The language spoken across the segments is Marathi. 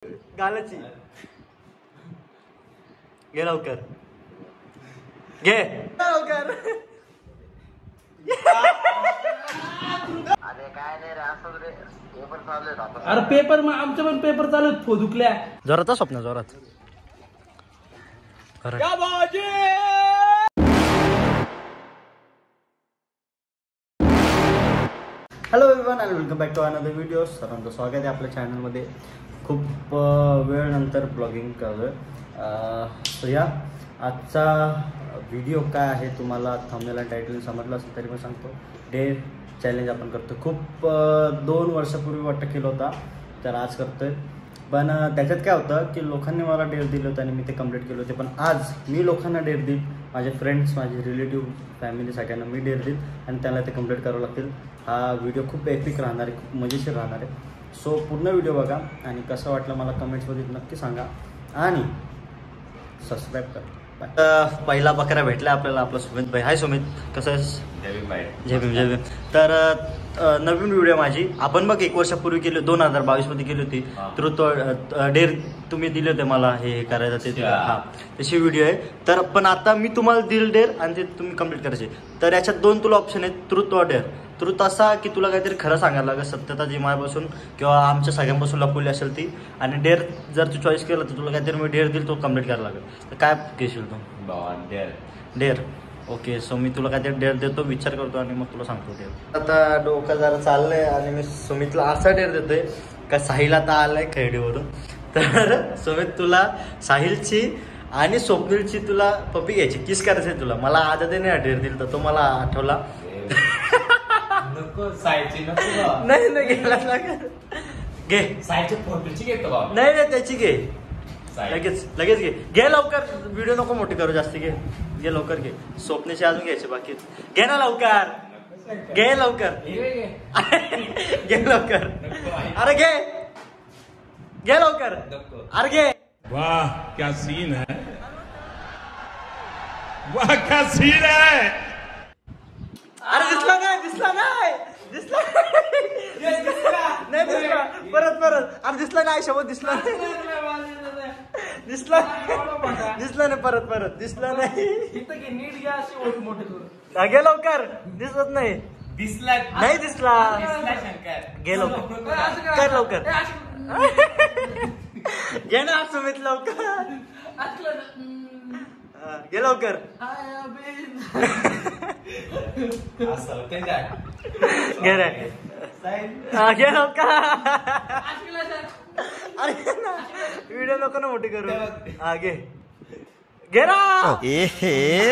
गालाची घे लवकर घे लवकर. अरे पेपर मग आमचे पण पेपर चालू आहेत दुखल्या जोरात स्वप्न जोरात. Hello everyone and welcome back to another video. सर्वांचं स्वागत आहे आपल्या चॅनलमध्ये. खूप वेळनंतर ब्लॉगिंग करतोय. सो या आजचा व्हिडिओ काय आहे तुम्हाला थंबनेल आणि टायटल समजलं असेल तरी पण सांगतो. डेअर चॅलेंज आपण करतो. खूप 2 वर्षापूर्वी वाटतं केलं होता, तर आज करतोय. पण त्याच्यात काय होतं की लोकांनी मला डेअर दिलं होतं आणि मी ते कंप्लीट केले होते. पण आज मी लोकांना डेअर देईल, माझे फ्रेंड्स, माझे रिलेटिव्ह, फॅमिली सगळ्यांना मी डेअर देईल आणि त्याला ते कंप्लीट करावं लागतील. हा व्हिडिओ खूप एपिक राहणार आहे, खूप मजेशीर राहणार आहे. सो पूर्ण व्हिडिओ बघा आणि कसं वाटलं मला कमेंट्समध्ये नक्की सांगा आणि सबस्क्राईब करा. पहिला बकरा भेटला आपल्याला, आपला सुमित भाई. हाय सुमित, कसं आहेस? जय भीम. तर नवीन व्हिडिओ माझी आपण बघ 1 वर्षापूर्वी केली, 2022 मध्ये केली होती. डेअर तुम्ही दिले होते मला हे करायचं ते. हां, तशी व्हिडिओ आहे. तर पण आता मी तुम्हाला दिल डेअर आणि ते तुम्ही कम्प्लीट करायचे. तर याच्यात 2 तुला ऑप्शन आहेत, ट्रूथ और डेअर. ट्रूथ असा की तुला काहीतरी खरं सांगायला लागेल, सत्यता जी माझ्यापासून किंवा आमच्या सगळ्यांपासून लपवली असेल ती. आणि डेअर जर तू चॉईस केलं तर तुला काहीतरी मी डेअर देईल, तो कम्प्लीट करायला लागेल. तर काय घेशील तू? डेअर. ओके, सो मी तुला काहीतरी डेअर देतो, विचार करतो आणि मग तुला सांगतो डेअर. आता डोकं जरा चाललंय आणि मी सुमितला असा डेअर देतोय का साहिल आता आलाय खैडीवरून. तर सुमित तुला साहिलची आणि स्वप्नीलची तुला पप्पी घ्यायची, किस करायची तुला. मला आदत नाही डेअर दिली तर तो मला आठवला. नाही गेला घे. नाही त्याची घे, लगेच घे लवकर. व्हिडिओ नको मोठी करू जास्त. घे लवकर घे. स्वप्नेचे अजून घ्यायचे बाकी. घे ना लवकर, घे लवकर. घे लवकर. अरे घे लवकर. अरे घे. वाह क्या सीन है, वाह क्या सीन है. अरे दिसला नाही परत. अरे दिसला नाही शब्द, दिसला नाही परत दिसला नाही. घे लवकर. दिसत नाही. दिसला. घे लवकर, कर लवकर. घे ना सुमित लवकर. घे लवकर. घे रे. घे लवकर. अरे ना व्हिडिओ नको ना मोठी करू. घे ना.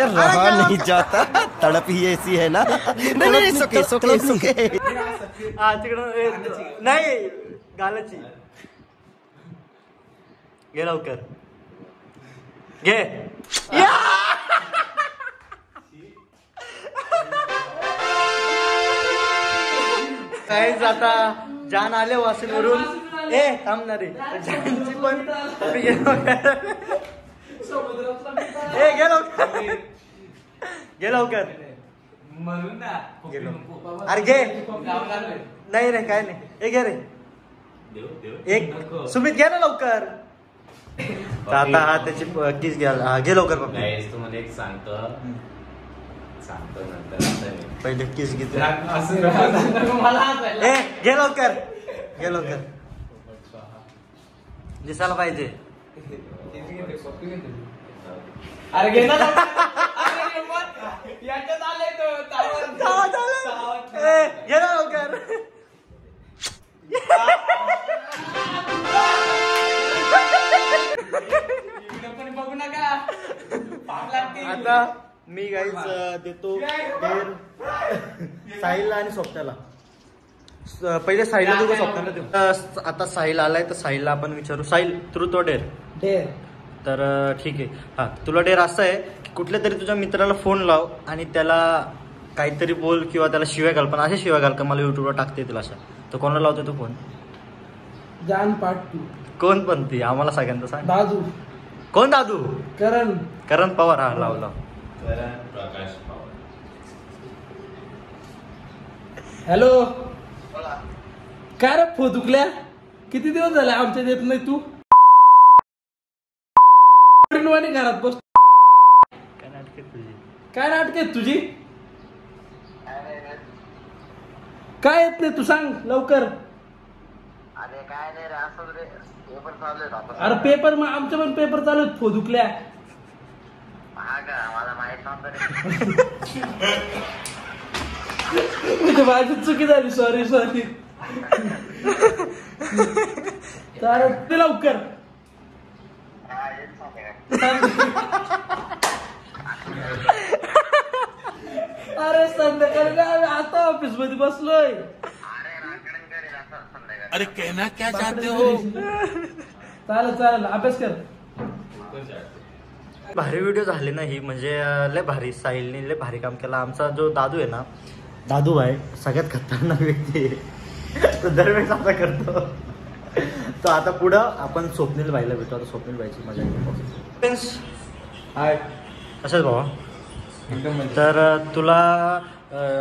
रहा नहीं जाता, तड़प ही ऐसी है ना. नहीं सुके. तिकडं नाही गालाची. घे लवकर. घे. काहीच आता जान आले वासिलवरून. थांबणार रे जानची पण घे लवकर. अरे घे. नाही रे काय नाही. घे रे. एक सुमित घे ना लवकर. आता हा त्याची किस घ्या. घे लवकर. तुम्हाला एक सांगतो नंतर पहिले किस घेते. घे लवकर. दिसायला पाहिजे. अरे घे ना. घे ना लवकर. बघू नका. आता मी गाईच देतो साहिलला आणि स्वप्नाला. पहिले साहिलला देऊ, स्वप्नाला देऊ. आता साहिल आलाय तर साहिलला आपण विचारू. साहिल, ट्रूथ और डेअर? तर ठीक आहे. हा, तुला डेअर असं आहे की कुठल्या तरी तुझ्या मित्राला फोन लाव आणि त्याला काहीतरी बोल किंवा त्याला शिव्या घाल. पण अशा शिव्या घाल का मला युट्यूबला टाकते येतील अशा. तर कोणाला लावतो तो फोन? जान पार्ट 2. कोण पण ती आम्हाला सगळ्यांना सांग. दादू. कोण दादू? करण पवार. हा लाव. प्रकाश पवार. हॅलो. काय रे दुखल्या, किती दिवस झाले आमच्या देत नाही तू. वाणी घरात बस. काय नाटक तुझी? काय नाटक आहे तुझी? काय येत नाही तू सांग लवकर. अरे काय नाही रे असं रे पेपर चालू आहे आता. अरे पेपर मग आमचे पण पेपर चालू आहेत फोदुकल्या. हा का मला माहित नव्हतं रे. माझी चुकी झाली. सॉरी तर ते लवकर. हा, हेच सांगते. अरे संध्याकाळी काय आम्ही आता ऑफिस मध्ये बसलोय. अरे राखण करेल असं संध्याकाळी. अरे कहना क्या चाहते हो? चालेल अभ्यास कर. भारी व्हिडिओ झाली ना ही, म्हणजे लय भारी. साहिलने लय भारी काम केलं. आमचा जो दादू आहे ना, दादू आहे सगळ्यात खतरनाक व्यक्ती आहे. तो दरवेळेस असा करतो. तो आता पुढं आपण स्वप्नील बाईला भेटतो. आता स्वप्नील बाईची मजा येते. हाय असंच बाबा. तर तुला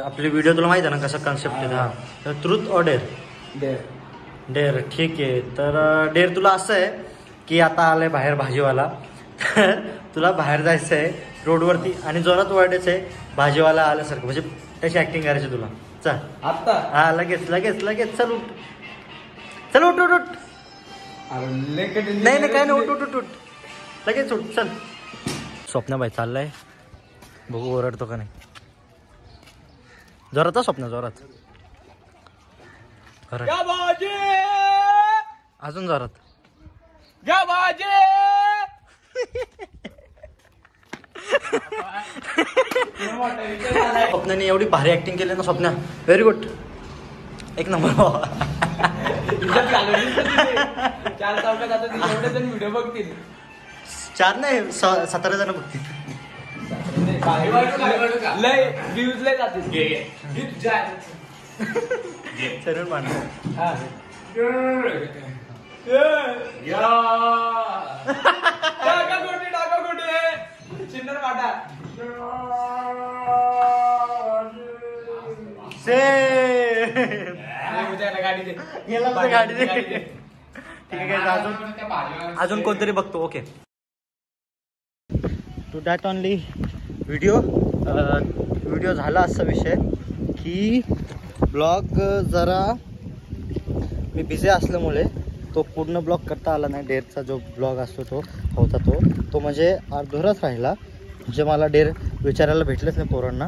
आपली व्हिडिओ तुला माहिती आहे ना कसा कन्सेप्ट आहे? हा, तर ट्रूथ ऑर डेअर. ठीक आहे. तर डेअर तुला असं आहे की आता आलंय बाहेर भाजीवाला. तुला बाहेर जायचं आहे रोडवरती आणि जोरात ओरडायचं आहे भाजीवाला आल्यासारखं, म्हणजे त्याची ऍक्टिंग करायची तुला. चल आता. हा, लगेच चल उठ. नाही काय नाही, उठ लगेच उठ. चल. स्वप्नाबाई चाललाय, बघू ओरडतो का नाही. जोरात स्वप्न, जोरात. अजून जोरात. स्वप्नाने एवढी भारी ऍक्टिंग केली ना स्वप्ना. व्हेरी गुड, एक नंबर. 4 चौकात आता एवढे जण व्हिडिओ बघतील. 4 नाही 17 जण बघतील. लय व्ह्यूज लय जातील. चरण मांडलं. टाका गोटी चिन्नर वाटा. गाडी दे. गाडी दे. ठीक आहे, अजून कोणतरी बघतो. Okay, to that only video झाला असा विषय की ब्लॉग जरा मी बिझी असल्यामुळे तो पूर्ण ब्लॉग करता आला नाही. डेअरचा जो ब्लॉग असतो तो होता तो म्हणजे अर्धवटच राहिला. म्हणजे मला डेअर विचारायला भेटलंच नाही पोरांना.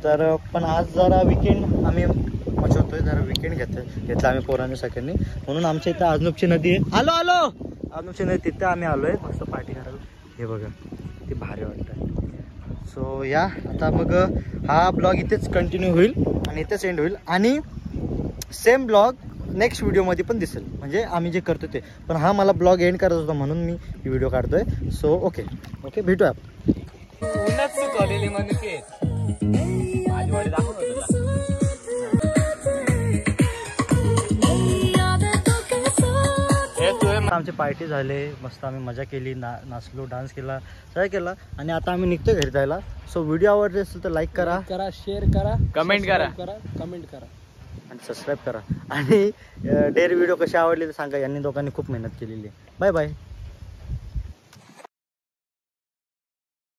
तर पण आज जरा विकेंड आम्ही मचवतोय, जरा विकेंड घेतलं आम्ही पोरांनी सगळ्यांनी. म्हणून आमच्या इथं आजनूपची नदी आहे. आलो आजनूपची नदी, तिथं आम्ही आलोय मस्त पार्टी करायला. हे बघा ते भारी वाटतं. सो या आता मग हा ब्लॉग इथेच कंटिन्यू होईल आणि इथेच एंड होईल. आणि सेम ब्लॉग नेक्स्ट व्हिडिओमध्ये पण दिसेल, म्हणजे आम्ही जे करतो ते. पण हा मला ब्लॉग एंड करायचा होता म्हणून मी ही व्हिडिओ काढतोय. सो ओके भेटूया आपण. उन्हात सुकवलेली मनुके भाजीवाडी दाखवतो आमची पार्टी झाले, मस्त आम्ही मजा केली, नाचलो, डान्स केला, सगळं केला. आणि आता आम्ही निघतो घरी जायला. सो व्हिडिओ आवडले असेल तर लाईक करा, शेअर करा, कमेंट करा आणि सबस्क्राईब करा. आणि डेअर व्हिडिओ कशी आवडली तर सांगा. यांनी दोघांनी खूप मेहनत केलेली आहे. बाय.